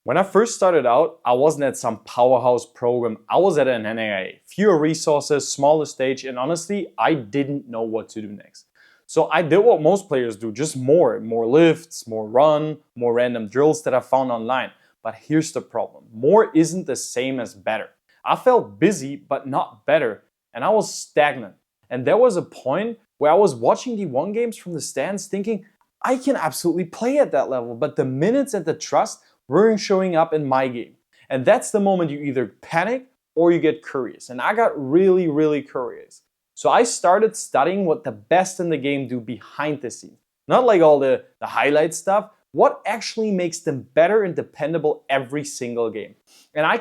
When I first started out, I wasn't at some powerhouse program. I was at an NAIA. Fewer resources, smaller stage, and honestly, I didn't know what to do next. So I did what most players do, just more lifts, more run, more random drills that I found online. But here's the problem. More isn't the same as better. I felt busy, but not better, and I was stagnant. And there was a point where I was watching D1 games from the stands thinking, I can absolutely play at that level, but the minutes and the trust weren't showing up in my game. And that's the moment you either panic or you get curious. And I got really curious. So I started studying what the best in the game do behind the scenes. Not like all the highlight stuff, what actually makes them better and dependable every single game. And I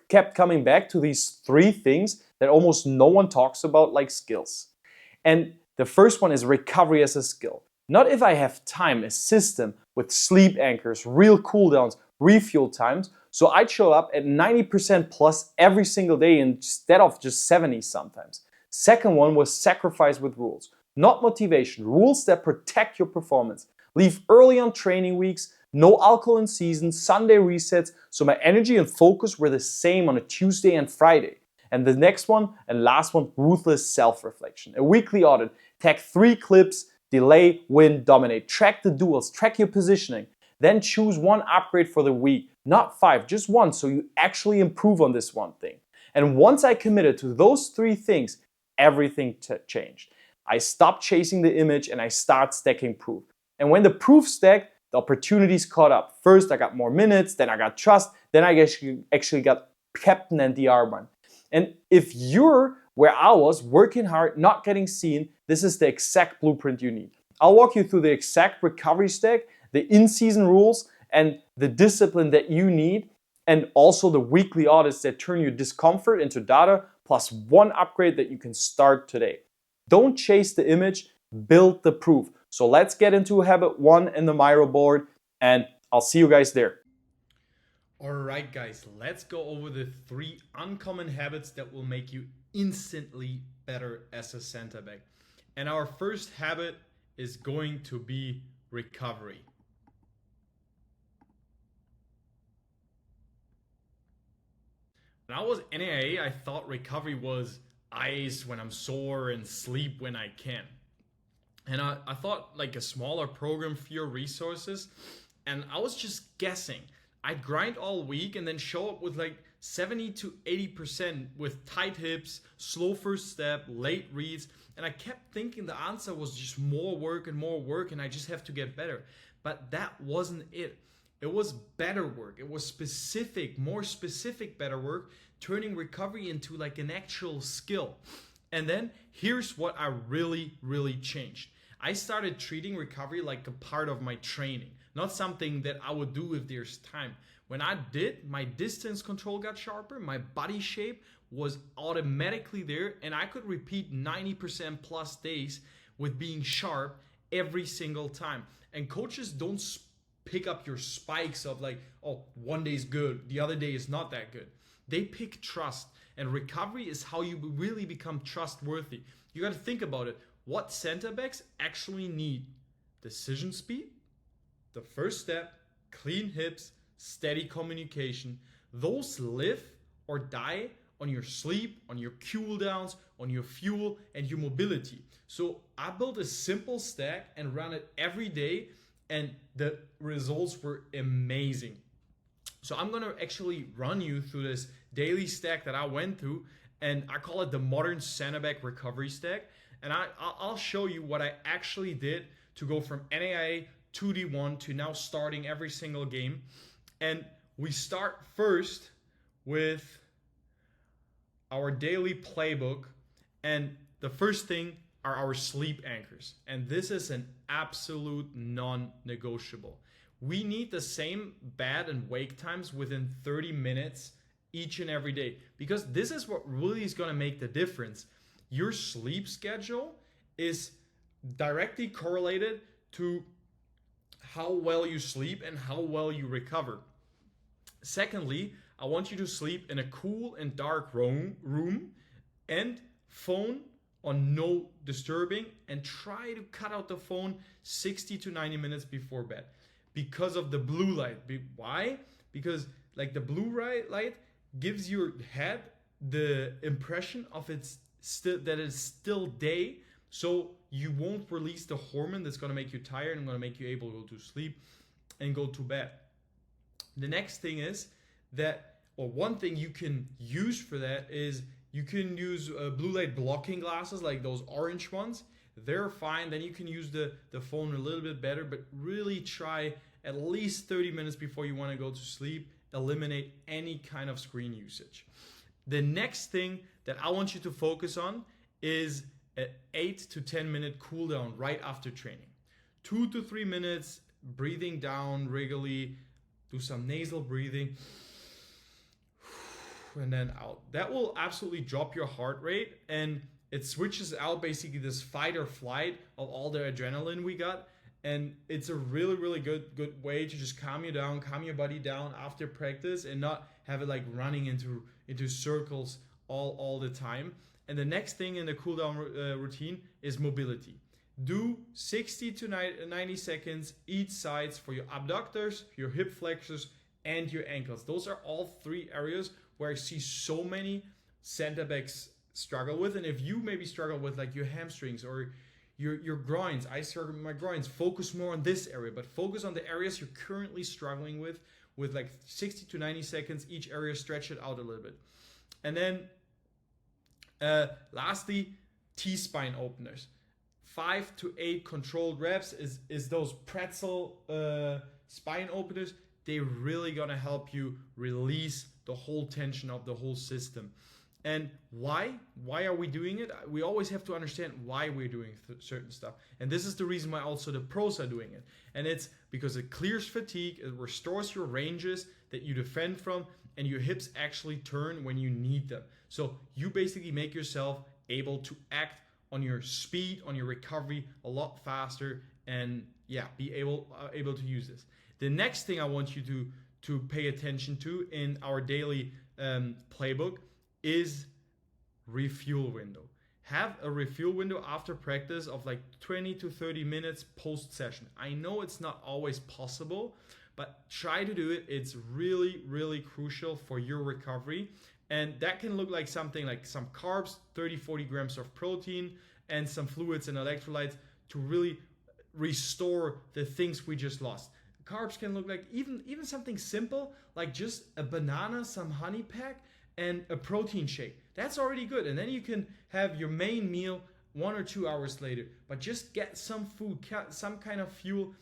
kept coming back to these three things that almost no one talks about, like skills. And the first one is recovery as a skill. Not if I have time, a system with sleep anchors, real cooldowns, refuel times. So I'd show up at 90% plus every single day instead of just 70 sometimes. Second one was sacrifice with rules. Not motivation, rules that protect your performance. Leave early on training weeks, no alcohol in season, Sunday resets, so my energy and focus were the same on a Tuesday and Friday. And the next one and last one, ruthless self-reflection. A weekly audit, tag 3 clips, delay, win, dominate. Track the duels, track your positioning. Then choose one upgrade for the week, not 5, just one, so you actually improve on this one thing. And once I committed to those 3 things, everything changed. I stopped chasing the image and I started stacking proof. And when the proof stacked, the opportunities caught up. First, I got more minutes, then I got trust, then I actually got captain and DR run. And if you're where I was, working hard, not getting seen, this is the exact blueprint you need. I'll walk you through the exact recovery stack, the in-season rules, and the discipline that you need, and also the weekly audits that turn your discomfort into data, plus one upgrade that you can start today. Don't chase the image, build the proof. So let's get into habit 1 in the Miro board, and I'll see you guys there. Alright guys, let's go over the 3 uncommon habits that will make you instantly better as a center back. And our first habit is going to be recovery. When I was NAIA, I thought recovery was ice when I'm sore and sleep when I can. And I thought like a smaller program, fewer resources, and I was just guessing. I'd grind all week and then show up with like 70 to 80% with tight hips, slow first step, late reads, and I kept thinking the answer was just more work, and I just have to get better. But that wasn't it. It was better work. It was specific, more specific better work, turning recovery into like an actual skill. And then here's what I really changed. I started treating recovery like a part of my training, not something that I would do if there's time. When I did, my distance control got sharper, my body shape was automatically there, and I could repeat 90% plus days with being sharp every single time. And coaches don't pick up your spikes of like, oh, one day is good, the other day is not that good. They pick trust, and recovery is how you really become trustworthy. You got to think about it. What center backs actually need? Decision speed, the first step, clean hips, steady communication. Those live or die on your sleep, on your cool downs, on your fuel, and your mobility. So I built a simple stack and ran it every day, and the results were amazing. So I'm gonna actually run you through this daily stack that I went through, and I call it the modern center back recovery stack. And I'll show you what I actually did to go from NAIA to D1 to now starting every single game. And we start first with our daily playbook. And the first thing are our sleep anchors. And this is an absolute non-negotiable. We need the same bed and wake times within 30 minutes each and every day, because this is what really is going to make the difference. Your sleep schedule is directly correlated to how well you sleep and how well you recover. Secondly, I want you to sleep in a cool and dark room and phone on no disturbing, and try to cut out the phone 60 to 90 minutes before bed because of the blue light. Why? because like the blue light gives your head the impression of that it's still day, so you won't release the hormone that's going to make you tired and going to make you able to go to sleep and go to bed. The next thing is that, or one thing you can use for that is you can use blue light blocking glasses, like those orange ones. They're fine. Then you can use the phone a little bit better, but really try at least 30 minutes before you want to go to sleep. Eliminate any kind of screen usage. The next thing that I want you to focus on is an 8 to 10 minute cool down right after training. 2 to 3 minutes breathing down regularly, do some nasal breathing, and then out. That will absolutely drop your heart rate, and it switches out basically this fight or flight of all the adrenaline we got. And it's a really, really good way to just calm you down, calm your body down after practice, and not have it like running into circles all the time. And the next thing in the cool down routine is mobility. Do 60 to 90 seconds each sides for your abductors, your hip flexors, and your ankles. Those are all three areas where I see so many center backs struggle with. And if you maybe struggle with like your hamstrings or your groins, I struggle with my groins, focus more on this area, but focus on the areas you're currently struggling with like 60 to 90 seconds each area, stretch it out a little bit. And then lastly, T-spine openers. 5 to 8 controlled reps is those pretzel spine openers. They're really gonna help you release the whole tension of the whole system. And why? Why are we doing it? We always have to understand why we're doing certain stuff. And this is the reason why also the pros are doing it. And it's because it clears fatigue, it restores your ranges that you defend from, and your hips actually turn when you need them. So you basically make yourself able to act on your speed, on your recovery a lot faster, and yeah, be able to use this. The next thing I want you to pay attention to in our daily playbook is refuel window. Have a refuel window after practice of like 20 to 30 minutes post session. I know it's not always possible, but try to do it. It's really, really crucial for your recovery. And that can look like something like some carbs, 30, 40 grams of protein, and some fluids and electrolytes to really restore the things we just lost. Carbs can look like even something simple like just a banana, some honey pack, and a protein shake. That's already good. And then you can have your main meal 1 or 2 hours later, but just get some food, some kind of fuel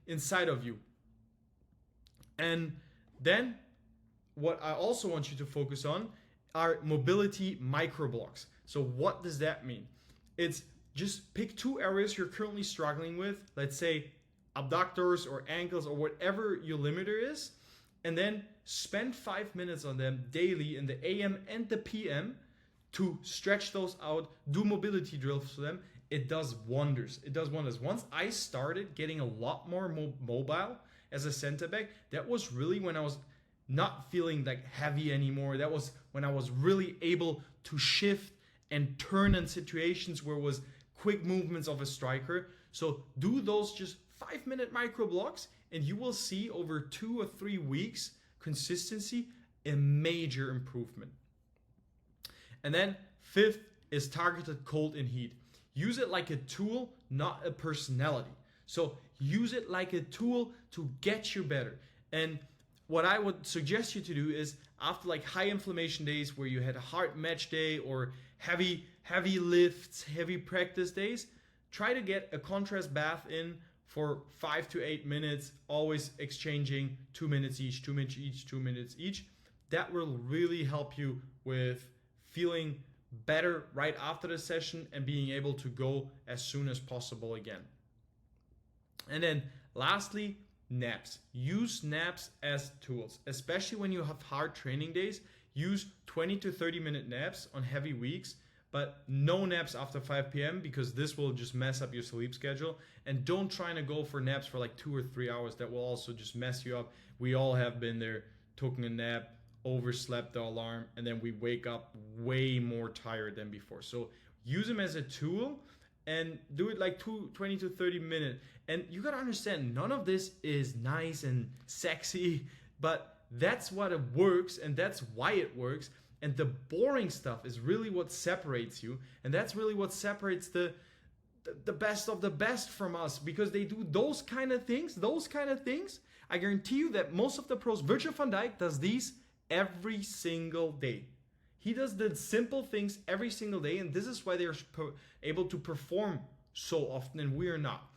inside of you. And then what I also want you to focus on are mobility micro blocks. So what does that mean? It's just pick 2 areas you're currently struggling with, let's say abductors or ankles or whatever your limiter is, and then spend 5 minutes on them daily in the AM and the PM to stretch those out, do mobility drills for them. It does wonders. It does wonders. Once I started getting a lot more mobile as a center back, that was really when I was not feeling like heavy anymore. That was when I was really able to shift and turn in situations where it was quick movements of a striker. So do those just 5-minute micro blocks, and you will see over 2 or 3 weeks consistency, a major improvement. And then 5th is targeted cold and heat. Use it like a tool, not a personality. So use it like a tool to get you better. And what I would suggest you to do is after like high inflammation days where you had a hard match day or heavy lifts, heavy practice days, try to get a contrast bath in for 5 to 8 minutes, always exchanging 2 minutes each, 2 minutes each, 2 minutes each. That will really help you with feeling better right after the session and being able to go as soon as possible again. And then lastly, naps. Use naps as tools, especially when you have hard training days. Use 20 to 30 minute naps on heavy weeks, but no naps after 5 p.m. because this will just mess up your sleep schedule. And don't try to go for naps for like 2 or 3 hours. That will also just mess you up. We all have been there, taking a nap, overslept the alarm, and then we wake up way more tired than before. So use them as a tool and do it like 20 to 30 minutes. And you gotta understand, none of this is nice and sexy. but that's what it works, and that's why it works. And the boring stuff is really what separates you, and that's really what separates the best of the best from us, because they do those kind of things. I guarantee you that most of the pros, Virgil van Dijk does these every single day. He does the simple things every single day, and this is why they're able to perform so often and we're not.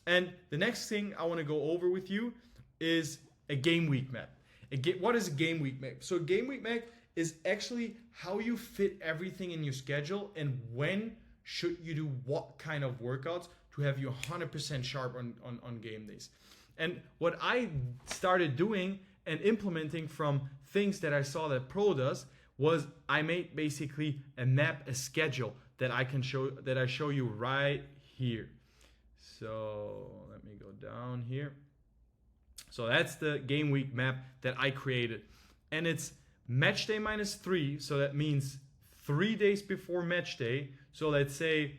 And the next thing I want to go over with you is a game week map. What is a game week map? So a game week map is actually how you fit everything in your schedule and when should you do what kind of workouts to have you 100% sharp on game days. And what I started doing and implementing from things that I saw that Pro does was I made basically a map, a schedule that I show you right here. So let me go down here. So that's the game week map that I created. And it's match day -3. So that means 3 days before match day. So let's say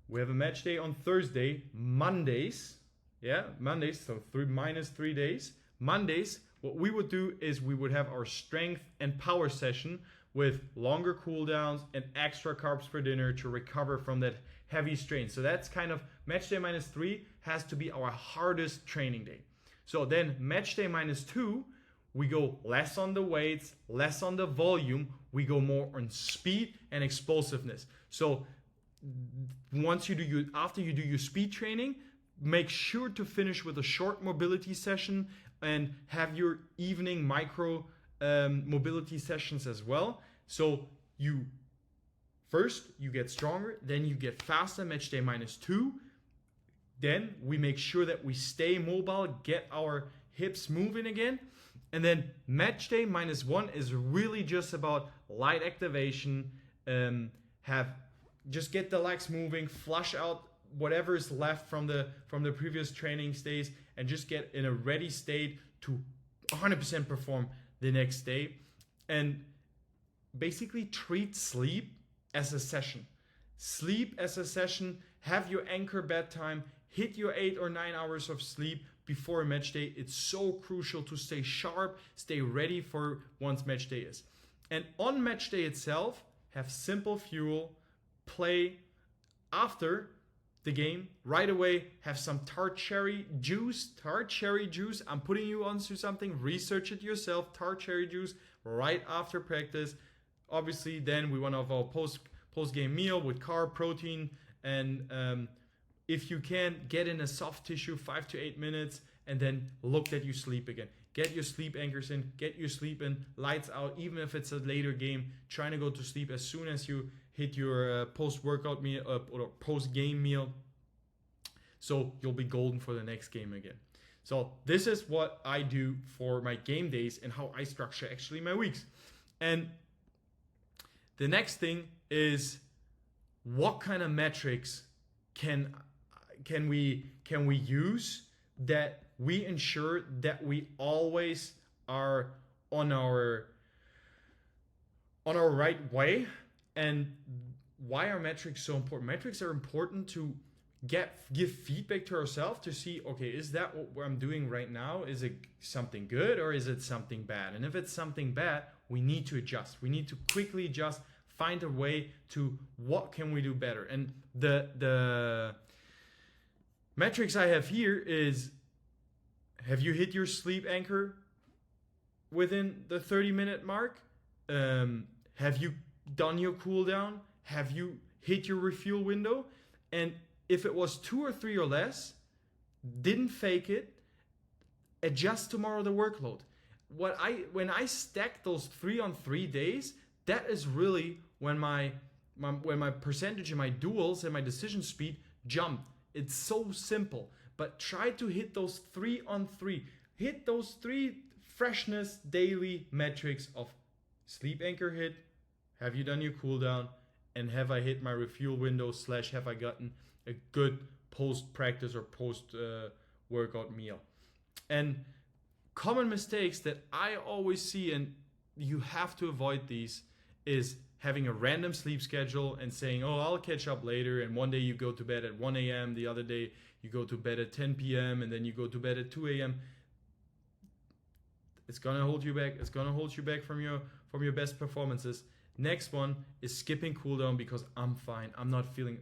we have a match day on Thursday, Mondays. Yeah, Mondays. So -3 days. Mondays, what we would do is we would have our strength and power session with longer cooldowns and extra carbs for dinner to recover from that heavy strain. So that's kind of match day -3 has to be our hardest training day. So then match day -2, we go less on the weights, less on the volume, we go more on speed and explosiveness. So after you do your speed training, make sure to finish with a short mobility session and have your evening micro mobility sessions as well. So you get stronger, then you get faster, match day -2. Then we make sure that we stay mobile, get our hips moving again. And then match day -1 is really just about light activation, just get the legs moving, flush out whatever is left from the previous training days, and just get in a ready state to 100% perform the next day. And basically treat sleep as a session. Sleep as a session, have your anchor bedtime, hit your 8 or 9 hours of sleep before a match day. It's so crucial to stay sharp, stay ready for once match day is. And on match day itself, have simple fuel, play after the game, right away, have some tart cherry juice. I'm putting you onto something, research it yourself, tart cherry juice right after practice. Obviously, then we want to have our post-game meal with carb, protein, and if you can, get in a soft tissue 5 to 8 minutes, and then look that you sleep again. Get your sleep anchors in, get your sleep in, lights out, even if it's a later game, trying to go to sleep as soon as you hit your post-workout meal or post-game meal, so you'll be golden for the next game again. So this is what I do for my game days and how I structure actually my weeks. And the next thing is, what kind of metrics can we use that we ensure that we always are on our right way? And why are metrics so important? Metrics are important to give feedback to ourselves to see, okay, is that what I'm doing right now? Is it something good or is it something bad? And if it's something bad, we need to adjust. We need to quickly adjust, find a way to what can we do better. And the metrics I have here is, have you hit your sleep anchor within the 30-minute mark? Have you done your cool down? Have you hit your refuel window? And if it was 2 or 3 or less, didn't fake it, adjust tomorrow the workload. When I stack those 3 on 3 days, that is really when my percentage and my duels and my decision speed jump. It's so simple, but try to hit those 3 on 3. Hit those 3 freshness daily metrics of sleep anchor hit, have you done your cool down, and have I hit my refuel window / have I gotten a good post-practice or post-workout meal. And common mistakes that I always see, and you have to avoid these, is having a random sleep schedule and saying, oh, I'll catch up later, and one day you go to bed at 1 a.m., the other day you go to bed at 10 p.m., and then you go to bed at 2 a.m. It's gonna hold you back. It's gonna hold you back from your best performances. Next one is skipping cooldown because I'm fine. I'm not feeling.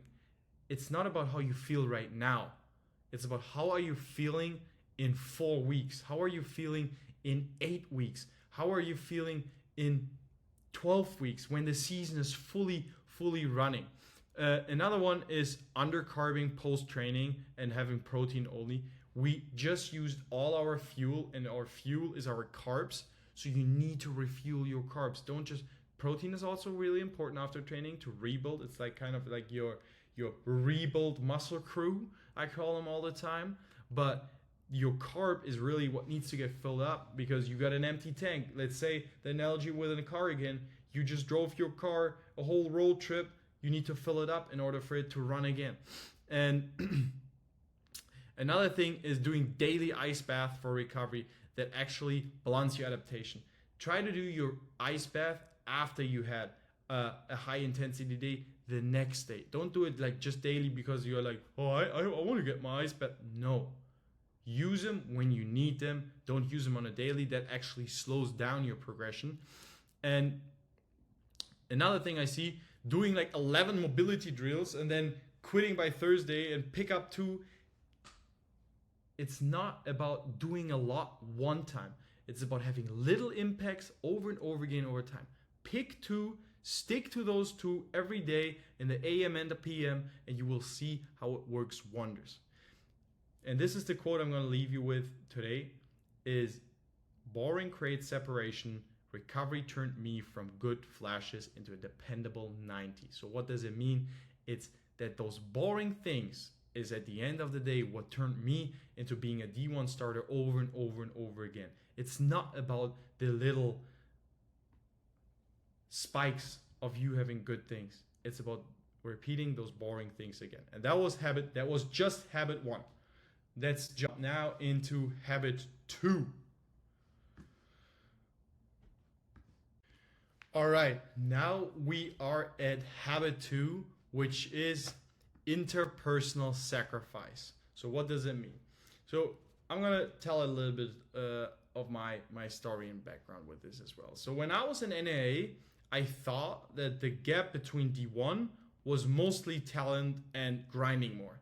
It's not about how you feel right now. It's about how are you feeling in 4 weeks? How are you feeling in 8 weeks? How are you feeling in 12 weeks when the season is fully running? Another one is undercarbing post-training and having protein only. We just used all our fuel, and our fuel is our carbs. So you need to refuel your carbs. Don't just, protein is also really important after training to rebuild. It's like kind of like your rebuild muscle crew, I call them all the time. But your carb is really what needs to get filled up because you got an empty tank. Let's say the analogy with a car again, you just drove your car a whole road trip. You need to fill it up in order for it to run again. And another thing is doing daily ice bath for recovery that actually blunts your adaptation. Try to do your ice bath after you had a high intensity day the next day. Don't do it like just daily because you're like, oh, I want to get my ice bath. No. Use them when you need them. Don't use them on a daily. That actually slows down your progression. And another thing I see, doing like 11 mobility drills and then quitting by Thursday and pick up 2. It's not about doing a lot one time. It's about having little impacts over and over again over time. Pick 2, stick to those 2 every day in the AM and the PM, and you will see how it works wonders. And this is the quote I'm going to leave you with today is, boring creates separation. Recovery turned me from good flashes into a dependable 90. So what does it mean? It's that those boring things is at the end of the day what turned me into being a D1 starter over and over and over again. It's not about the little spikes of you having good things. It's about repeating those boring things again. And that was just habit 1. Let's jump now into habit 2. All right, now we are at habit 2, which is interpersonal sacrifice. So what does it mean? So I'm gonna tell a little bit of my story and background with this as well. So when I was in NAA, I thought that the gap between D1 was mostly talent and grinding more.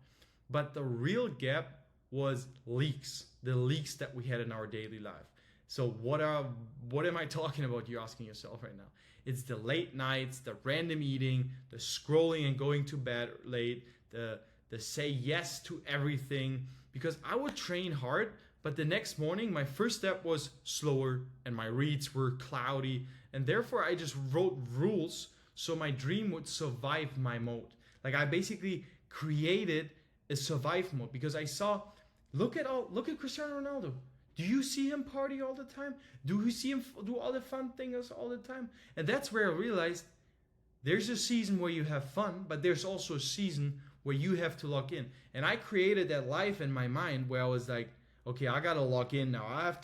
But the real gap was leaks, the leaks that we had in our daily life. So what am I talking about? You're asking yourself right now. It's the late nights, the random eating, the scrolling and going to bed late, the say yes to everything. Because I would train hard, but the next morning my first step was slower and my reads were cloudy. And therefore I just wrote rules so my dream would survive my mode. Like I basically created a survive mode because I saw, look at Cristiano Ronaldo. Do you see him party all the time? Do you see him do all the fun things all the time? And that's where I realized there's a season where you have fun, but there's also a season where you have to lock in. And I created that life in my mind where I was like, okay, I gotta lock in now. I have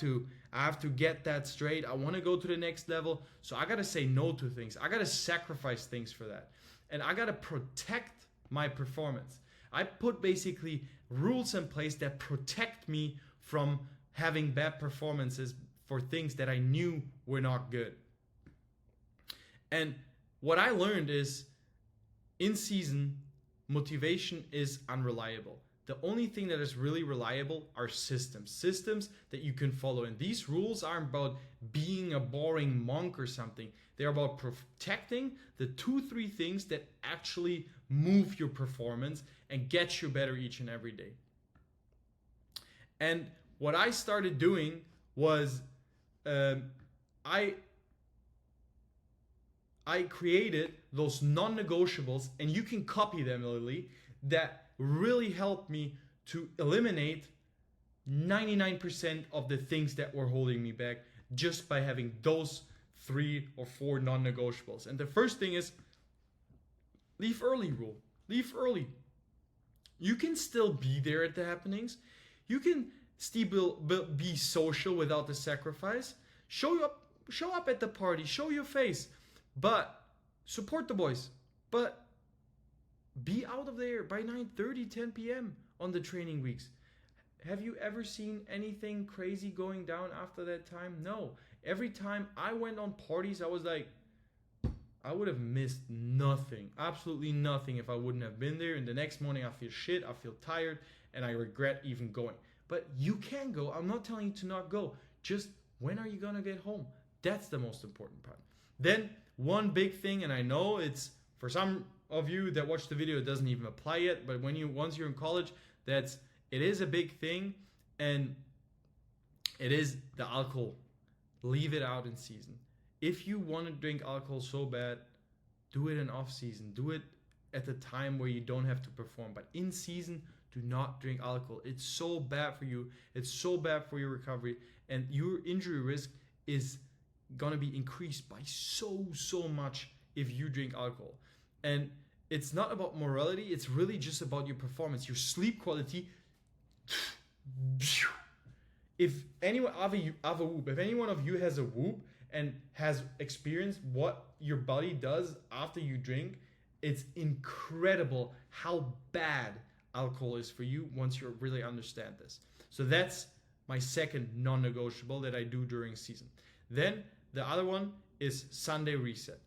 to get that straight. I want to go to the next level. So I gotta say no to things. I gotta sacrifice things for that. And I gotta protect my performance. I put basically rules in place that protect me from having bad performances for things that I knew were not good. And what I learned is in season, motivation is unreliable. The only thing that is really reliable are systems that you can follow. And these rules aren't about being a boring monk or something. They're about protecting the 2-3 things that actually move your performance and get you better each and every day. And what I started doing was I created those non-negotiables, and you can copy them, Lily, that really helped me to eliminate 99% of the things that were holding me back just by having those 3 or 4 non-negotiables. And the first thing is leave early rule. Leave early. You can still be there at the happenings. You can still be social without the sacrifice. Show up at the party. Show your face. But support the boys. But be out of there by 9:30, 10 p.m. on the training weeks. have you ever seen anything crazy going down after that time? No. Every time I went on parties, I was like, I would have missed nothing, absolutely nothing, if I wouldn't have been there. And the next morning I feel shit, I feel tired, and I regret even going. But you can go. I'm not telling you to not go. Just when are you gonna get home? That's the most important part. Then one big thing, and I know it's for some of you that watch the video, it doesn't even apply yet, but once you're in college, it is a big thing, and it is the alcohol. Leave it out in season. If you want to drink alcohol so bad, do it in off season. Do it at the time where you don't have to perform. But in season, do not drink alcohol. It's so bad for you. It's so bad for your recovery, and your injury risk is gonna be increased by so much if you drink alcohol. And it's not about morality. It's really just about your performance, your sleep quality. If anyone have a whoop, if any one of you has a whoop and has experienced what your body does after you drink, it's incredible how bad alcohol is for you once you really understand this. So that's my second non-negotiable that I do during season. Then the other one is Sunday reset.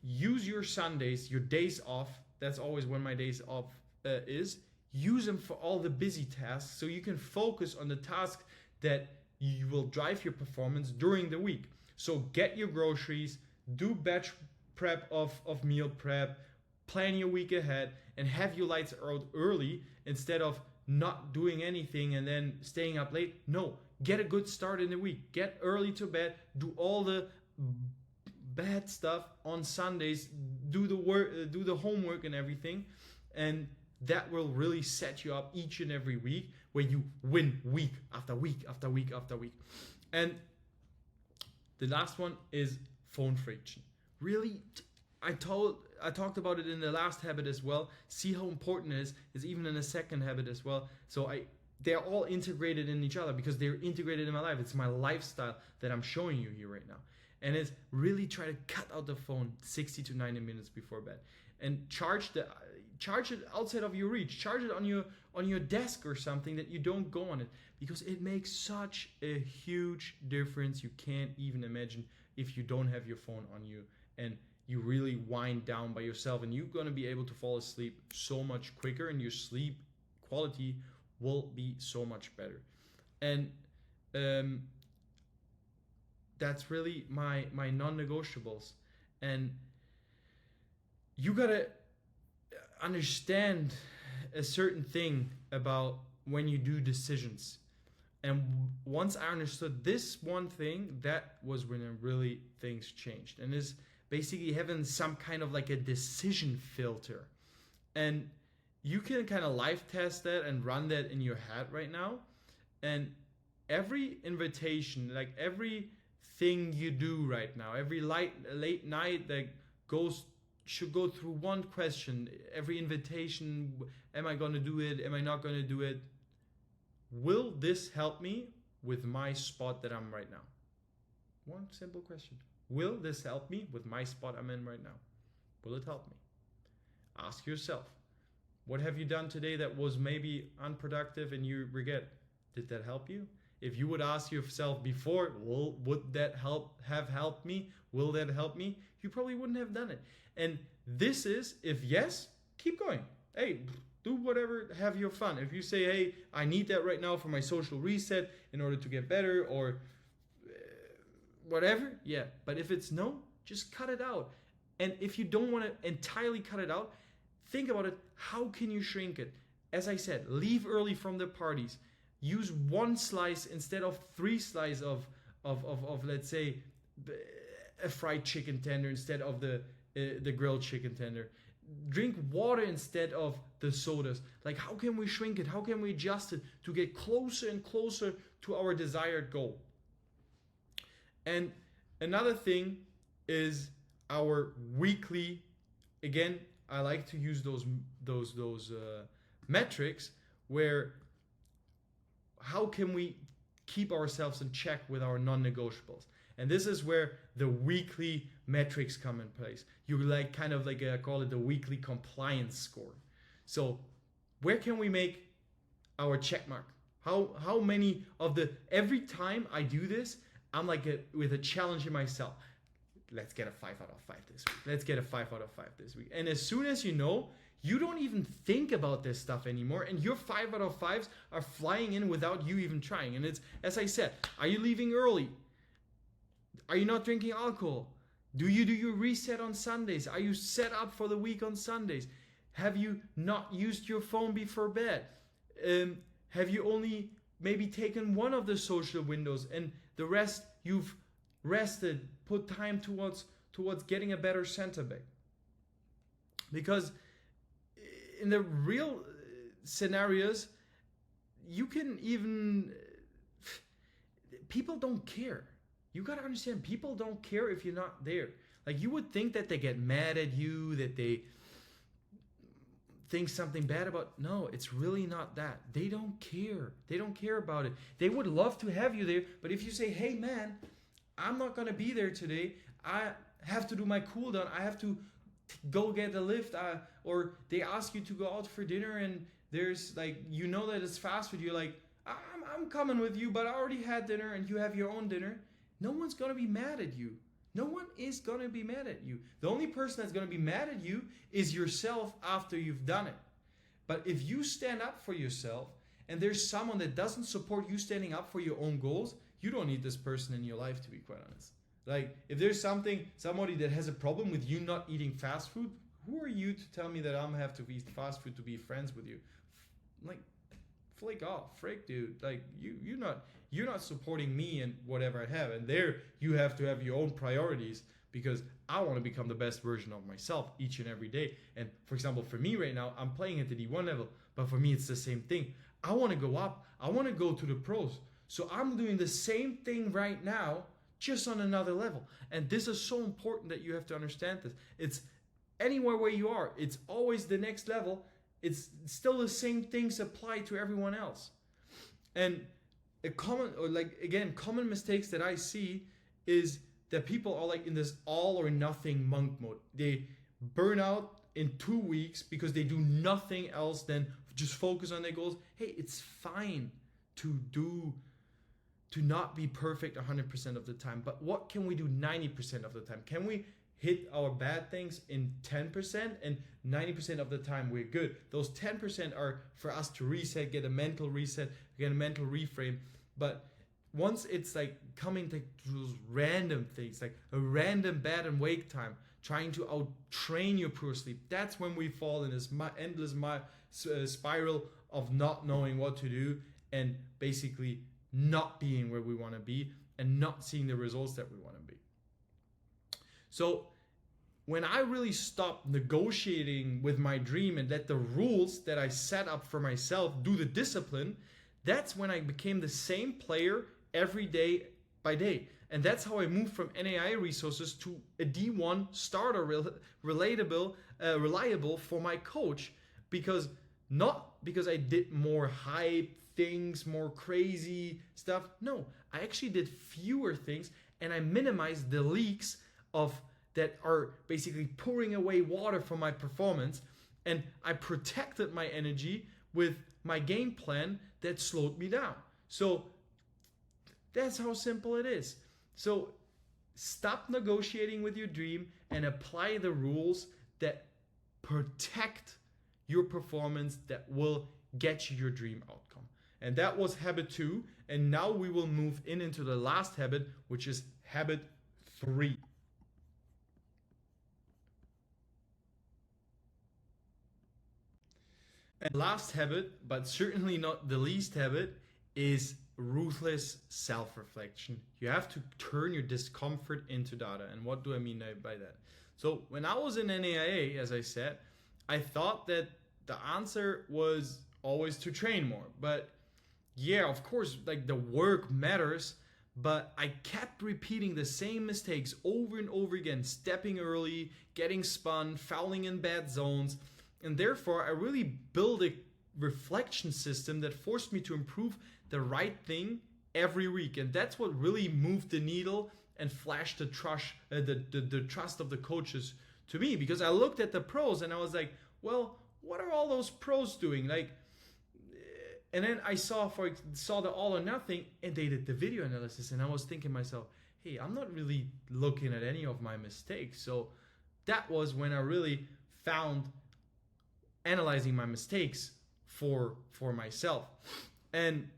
Use your Sundays, your days off. That's always when my days off is. Use them for all the busy tasks so you can focus on the tasks that you will drive your performance during the week. So get your groceries, do batch prep of meal prep, plan your week ahead, and have your lights out early instead of not doing anything and then staying up late. No, get a good start in the week. Get early to bed, do all the bad stuff on Sundays, do the work, do the homework and everything, and that will really set you up each and every week where you win week after week after week after week. And the last one is phone friction. Really, I talked about it in the last habit as well. See how important it is even in the second habit as well. So they're all integrated in each other because they're integrated in my life. It's my lifestyle that I'm showing you here right now. And it's really try to cut out the phone 60 to 90 minutes before bed and charge it outside of your reach. Charge it on your desk or something that you don't go on it, because it makes such a huge difference. You can't even imagine if you don't have your phone on you and you really wind down by yourself, and you're going to be able to fall asleep so much quicker, and your sleep quality will be so much better. And that's really my non-negotiables. And you gotta understand a certain thing about when you do decisions. And once I understood this one thing, that was when really things changed. And is basically having some kind of like a decision filter. And you can kind of live test that and run that in your head right now. And every invitation, like every thing you do right now, every late night that should go through one question. Every invitation, am I going to do it? Am I not going to do it? Will this help me with my spot that I'm right now? One simple question. Will this help me with my spot I'm in right now? Will it help me? Ask yourself, what have you done today that was maybe unproductive and you regret? Did that help you? If you would ask yourself before, well, would that have helped me? Will that help me? You probably wouldn't have done it. And this is, if yes, keep going. Hey, do whatever, have your fun. If you say, hey, I need that right now for my social reset in order to get better, or whatever, yeah. But if it's no, just cut it out. And if you don't want to entirely cut it out, think about it. How can you shrink it? As I said, leave early from the parties. Use one slice instead of 3 slices of let's say a fried chicken tender instead of the grilled chicken tender. Drink water instead of the sodas. Like, how can we shrink it? How can we adjust it to get closer and closer to our desired goal? And another thing is our weekly. Again, I like to use those metrics where. How can we keep ourselves in check with our non-negotiables? And this is where the weekly metrics come in place. You like kind of like call it the weekly compliance score. So where can we make our check mark? How many of the every time I do this, I'm like with a challenge in myself. Let's get a 5 out of 5 this week. Let's get a 5 out of 5 this week. And as soon as you know, you don't even think about this stuff anymore, and your 5 out of 5s are flying in without you even trying. And it's, as I said, are you leaving early? Are you not drinking alcohol? Do you do your reset on Sundays? Are you set up for the week on Sundays? Have you not used your phone before bed? Have you only maybe taken one of the social windows and the rest you've rested, put time towards getting a better center back? Because in the real scenarios, you can even, people don't care. You got to understand, people don't care if you're not there. Like, you would think that they get mad at you, that they think something bad about. No, it's really not that. They don't care. They don't care about it. They would love to have you there, but if you say, hey man, I'm not going to be there today, I have to do my cool down, I have to go get a lift, or they ask you to go out for dinner and there's like, you know that it's fast food, you're like, I'm coming with you, but I already had dinner and you have your own dinner. No one's going to be mad at you. No one is going to be mad at you. The only person that's going to be mad at you is yourself after you've done it. But if you stand up for yourself and there's someone that doesn't support you standing up for your own goals, you don't need this person in your life, to be quite honest. Like, if there's somebody that has a problem with you not eating fast food, who are you to tell me that I'm gonna have to eat fast food to be friends with you? Like, flake off, freak, dude. Like, you're not supporting me and whatever I have. And there, you have to have your own priorities, because I want to become the best version of myself each and every day. And for example, for me right now, I'm playing at the D1 level, but for me, it's the same thing. I want to go up. I want to go to the pros. So I'm doing the same thing right now, just on another level. And this is so important that you have to understand this. It's anywhere where you are, it's always the next level. It's still the same things apply to everyone else. And common mistakes that I see is that people are like in this all or nothing monk mode. They burn out in 2 weeks because they do nothing else than just focus on their goals. Hey, it's fine to not be perfect 100% of the time, but what can we do 90% of the time? Can we hit our bad things in 10%, and 90% of the time we're good? Those 10% are for us to reset, get a mental reset, get a mental reframe. But once it's like coming to those random things, like a random bed and wake time, trying to out-train your poor sleep, that's when we fall in this endless spiral of not knowing what to do and basically not being where we want to be and not seeing the results that we want to be. So when I really stopped negotiating with my dream and let the rules that I set up for myself do the discipline, that's when I became the same player every day by day. And that's how I moved from NAIA resources to a D1 starter, reliable for my coach, not because I did more hype things, more crazy stuff. No, I actually did fewer things, and I minimized the leaks that are basically pouring away water from my performance, and I protected my energy with my game plan that slowed me down. So that's how simple it is. So stop negotiating with your dream and apply the rules that protect your performance, that will get you your dream outcome. And that was habit 2. And now we will move into the last habit, which is habit 3. And last habit, but certainly not the least habit, is ruthless self-reflection. You have to turn your discomfort into data. And what do I mean by that? So when I was in NAIA, as I said, I thought that the answer was always to train more. But yeah, of course, like the work matters, but I kept repeating the same mistakes over and over again, stepping early, getting spun, fouling in bad zones. And therefore, I really built a reflection system that forced me to improve the right thing every week. And that's what really moved the needle and flashed the trust of the coaches to me, because I looked at the pros and I was like, well, what are all those pros doing? Like, And then I saw the All or Nothing, and they did the video analysis, and I was thinking to myself, hey, I'm not really looking at any of my mistakes. So that was when I really found analyzing my mistakes for myself. And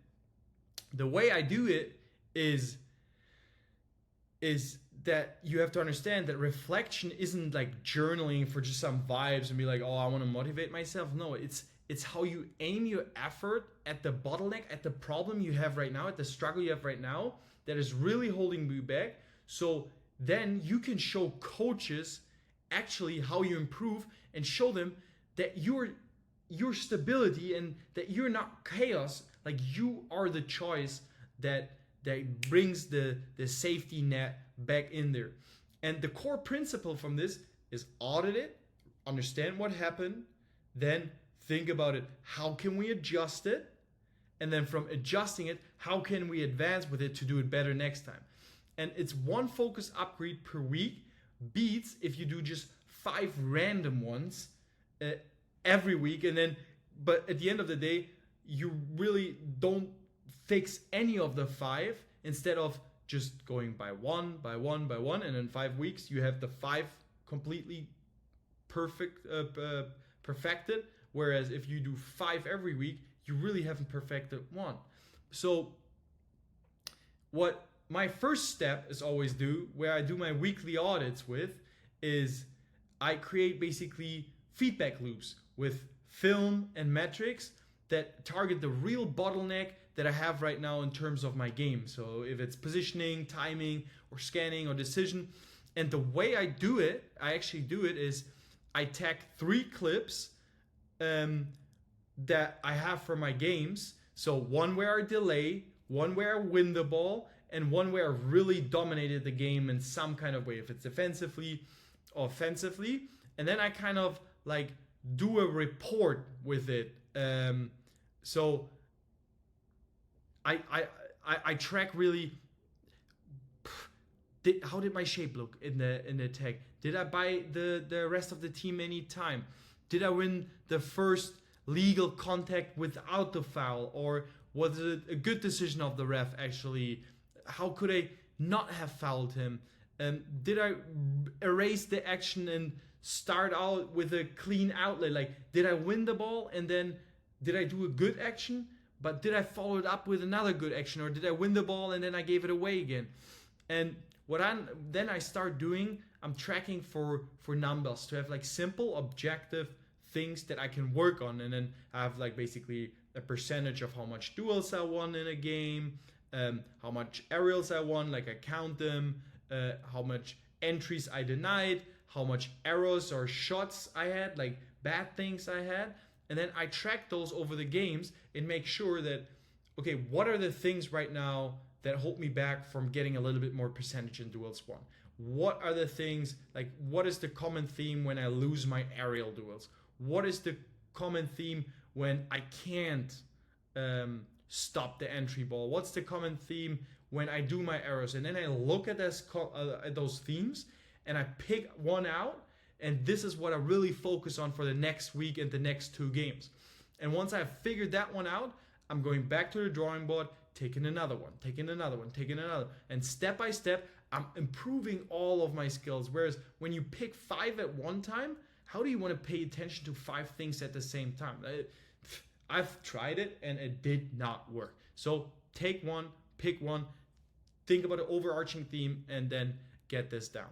the way I do it is that you have to understand that reflection isn't like journaling for just some vibes and be like, oh, I want to motivate myself. No, it's how you aim your effort at the bottleneck, at the problem you have right now, at the struggle you have right now that is really holding you back. So then you can show coaches actually how you improve and show them that your stability and that you're not chaos. Like, you are the choice that brings the safety net back in there. And the core principle from this is audit it, understand what happened, then think about it. How can we adjust it? And then from adjusting it, how can we advance with it to do it better next time? And it's one focus upgrade per week beats if you do just 5 random ones every week. And then, but at the end of the day, you really don't fix any of the 5 instead of just going by one, and in 5 weeks you have the 5 completely perfected. Whereas if you do 5 every week, you really haven't perfected one. So what my first step is always do, where I do my weekly audits with, is I create basically feedback loops with film and metrics that target the real bottleneck that I have right now in terms of my game. So if it's positioning, timing, or scanning, or decision. And the way I actually do it is I tag 3 clips that I have for my games. So one where I delay, one where I win the ball, and one where I really dominated the game in some kind of way, if it's defensively or offensively. And then I kind of like do a report with it. So I track really, how did my shape look in the tag? Did I buy the rest of the team any time? Did I win the first legal contact without the foul? Or was it a good decision of the ref actually? How could I not have fouled him? Did I erase the action and start out with a clean outlet? Like, did I win the ball and then did I do a good action? But did I follow it up with another good action? Or did I win the ball and then I gave it away again? And what I start doing, I'm tracking for numbers to have like simple, objective things that I can work on. And then I have like basically a percentage of how much duels I won in a game, how much aerials I won, like I count them, how much entries I denied, how much arrows or shots I had, like bad things I had. And then I track those over the games and make sure that, okay, what are the things right now that hold me back from getting a little bit more percentage in duels won? What are the things, like what is the common theme when I lose my aerial duels? What is the common theme when I can't stop the entry ball? What's the common theme when I do my arrows? And then I look at those themes and I pick one out. And this is what I really focus on for the next week and the next 2 games. And once I've figured that one out, I'm going back to the drawing board, taking another one. And step by step, I'm improving all of my skills. Whereas when you pick 5 at one time, how do you want to pay attention to 5 things at the same time? I've tried it and it did not work. So take one, pick one, think about an overarching theme, and then get this down.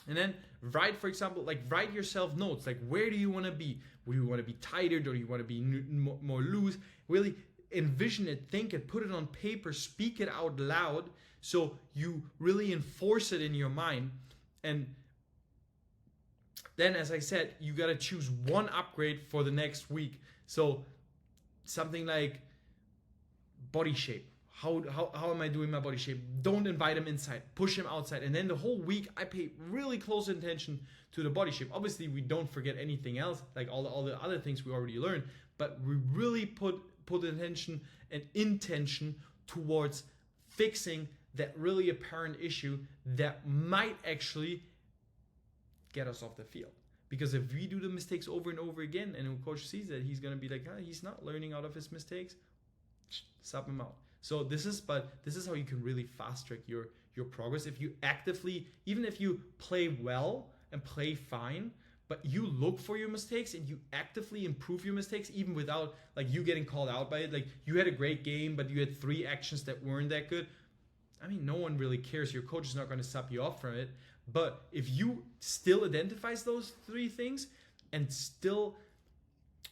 And then write yourself notes. Like, where do you want to be? Do you want to be tighter? Or do you want to be more loose? Really envision it, think it, put it on paper, speak it out loud, so you really enforce it in your mind. And then, as I said, you got to choose one upgrade for the next week. So something like body shape. How am I doing my body shape? Don't invite him inside, push him outside. And then the whole week I pay really close attention to the body shape. Obviously we don't forget anything else, like all the other things we already learned, but we really put attention and intention towards fixing that really apparent issue that might actually get us off the field. Because if we do the mistakes over and over again, and the coach sees that, he's gonna be like, he's not learning out of his mistakes. Sub him out. So this is how you can really fast track your progress. If you actively, even if you play well and play fine, but you look for your mistakes and you actively improve your mistakes, even without like you getting called out by it. Like you had a great game, but you had 3 actions that weren't that good. I mean, no one really cares. Your coach is not going to sub you off from it. But if you still identifies those 3 things and still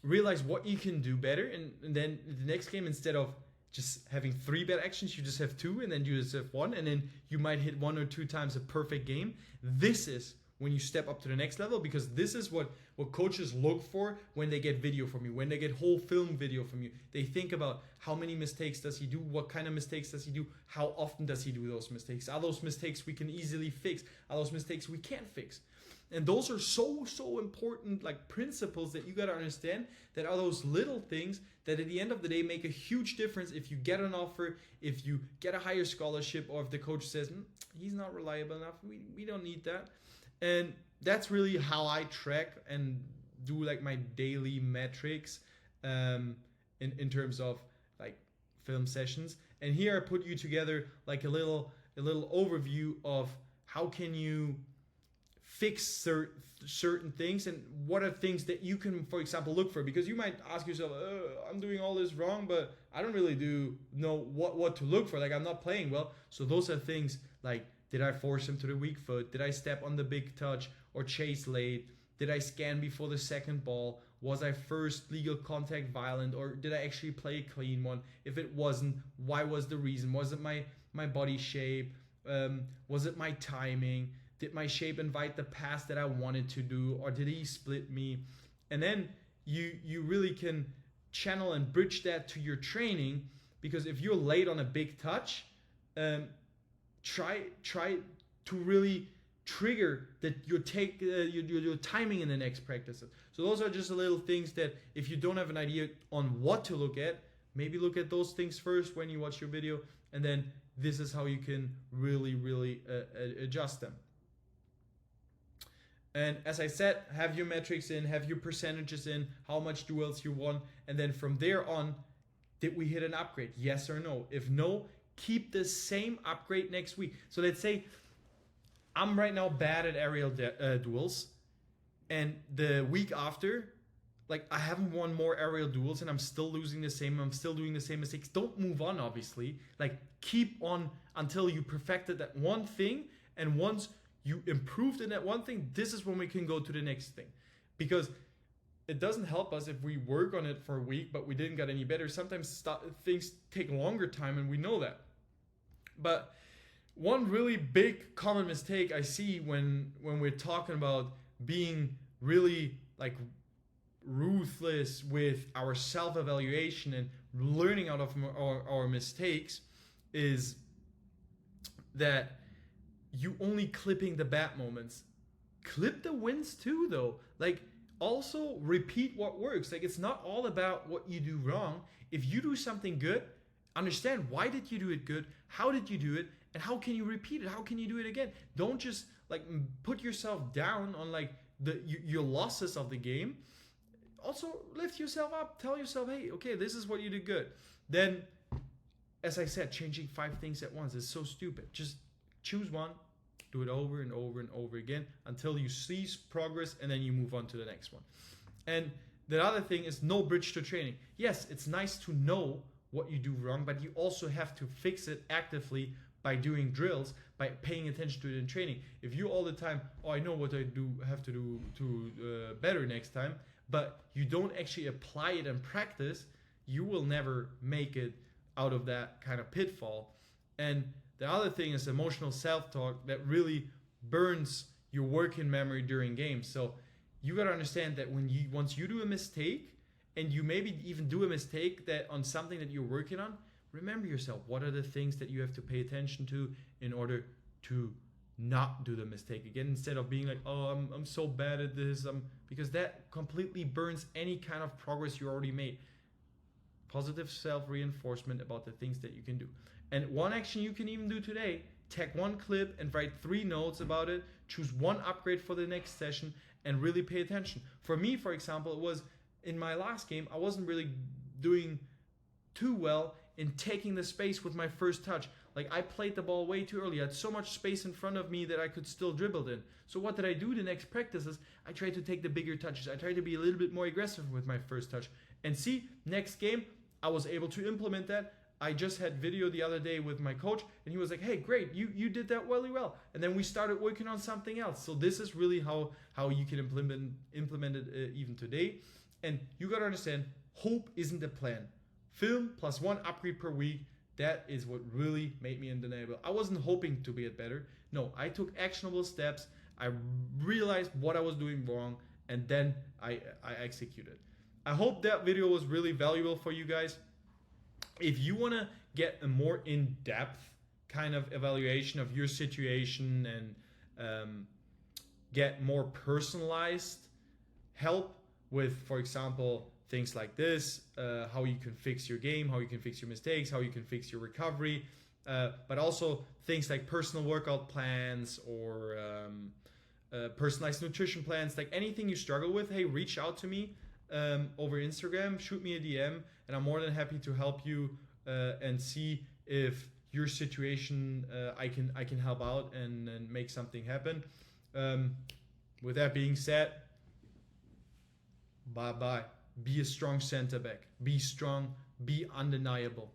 realize what you can do better, and then the next game, instead of just having 3 bad actions, you just have 2, and then you just have 1, and then you might hit 1 or 2 times a perfect game. This is when you step up to the next level, because this is what coaches look for when they get video from you, when they get whole film video from you. They think about how many mistakes does he do, what kind of mistakes does he do, how often does he do those mistakes, are those mistakes we can easily fix, are those mistakes we can't fix. And those are so important like principles that you got to understand, that are those little things that at the end of the day make a huge difference if you get an offer, if you get a higher scholarship, or if the coach says, he's not reliable enough, we don't need that. And that's really how I track and do like my daily metrics in terms of like film sessions. And here I put you together like a little overview of how can you fix certain things, and what are things that you can, for example, look for. Because you might ask yourself, I'm doing all this wrong, but I don't really know what to look for. Like I'm not playing well. So those are things like, did I force him to the weak foot? Did I step on the big touch or chase late? Did I scan before the second ball? Was I first legal contact violent, or did I actually play a clean one? If it wasn't, why was the reason? Was it my body shape? Was it my timing? Did my shape invite the pass that I wanted to do, or did he split me? And then you really can channel and bridge that to your training, because if you're late on a big touch, try to really trigger that your timing in the next practices. So those are just little things that if you don't have an idea on what to look at, maybe look at those things first when you watch your video, and then this is how you can really adjust them. And as I said, have your metrics in, have your percentages in, how much duels you won, and then from there on, did we hit an upgrade? Yes or no? If no, keep the same upgrade next week. So let's say I'm right now bad at aerial duels, and the week after, like I haven't won more aerial duels and I'm still losing the same, I'm still doing the same mistakes. Don't move on, obviously. Like keep on until you perfected that one thing, and once you improved in that one thing, this is when we can go to the next thing. Because it doesn't help us if we work on it for a week but we didn't get any better. Sometimes things take longer time, and we know that. But one really big common mistake I see when we're talking about being really like ruthless with our self-evaluation and learning out of our mistakes is that you only clipping the bad moments. Clip the wins too, though. Like also repeat what works. Like it's not all about what you do wrong. If you do something good, understand why did you do it good, how did you do it, and how can you repeat it, how can you do it again. Don't just like put yourself down on like your losses of the game. Also lift yourself up, tell yourself, hey, okay, this is what you did good. Then, as I said, changing 5 things at once is so stupid. Just choose one, do it over and over and over again until you see progress, and then you move on to the next one. And the other thing is no bridge to training. Yes, it's nice to know what you do wrong, but you also have to fix it actively by doing drills, by paying attention to it in training. If you all the time, I know what I have to do to better next time, but you don't actually apply it in practice, you will never make it out of that kind of pitfall. And the other thing is emotional self-talk that really burns your working memory during games. So you got to understand that once you do a mistake, and you maybe even do a mistake that on something that you're working on, remember yourself. What are the things that you have to pay attention to in order to not do the mistake again, instead of being like, I'm so bad at this, because that completely burns any kind of progress you already made. Positive self-reinforcement about the things that you can do. And one action you can even do today, take one clip and write 3 notes about it, choose one upgrade for the next session, and really pay attention. For me, for example, it was in my last game, I wasn't really doing too well in taking the space with my first touch. Like, I played the ball way too early. I had so much space in front of me that I could still dribble in. So what did I do the next practices? I tried to take the bigger touches. I tried to be a little bit more aggressive with my first touch. And see, next game, I was able to implement that. I just had video the other day with my coach, and he was like, hey, great, you did that really well. And then we started working on something else. So this is really how you can implement it even today. And you got to understand, hope isn't the plan. Film plus 1 upgrade per week, that is what really made me undeniable. I wasn't hoping to get better. No, I took actionable steps. I realized what I was doing wrong, and then I executed. I hope that video was really valuable for you guys. If you want to get a more in-depth kind of evaluation of your situation and get more personalized help with, for example, things like this, how you can fix your game, how you can fix your mistakes, how you can fix your recovery, but also things like personal workout plans or personalized nutrition plans, like anything you struggle with, hey, reach out to me over Instagram, shoot me a DM, and I'm more than happy to help you and see if your situation I can help out and make something happen. With that being said, bye-bye. Be a strong center back. Be strong. Be undeniable.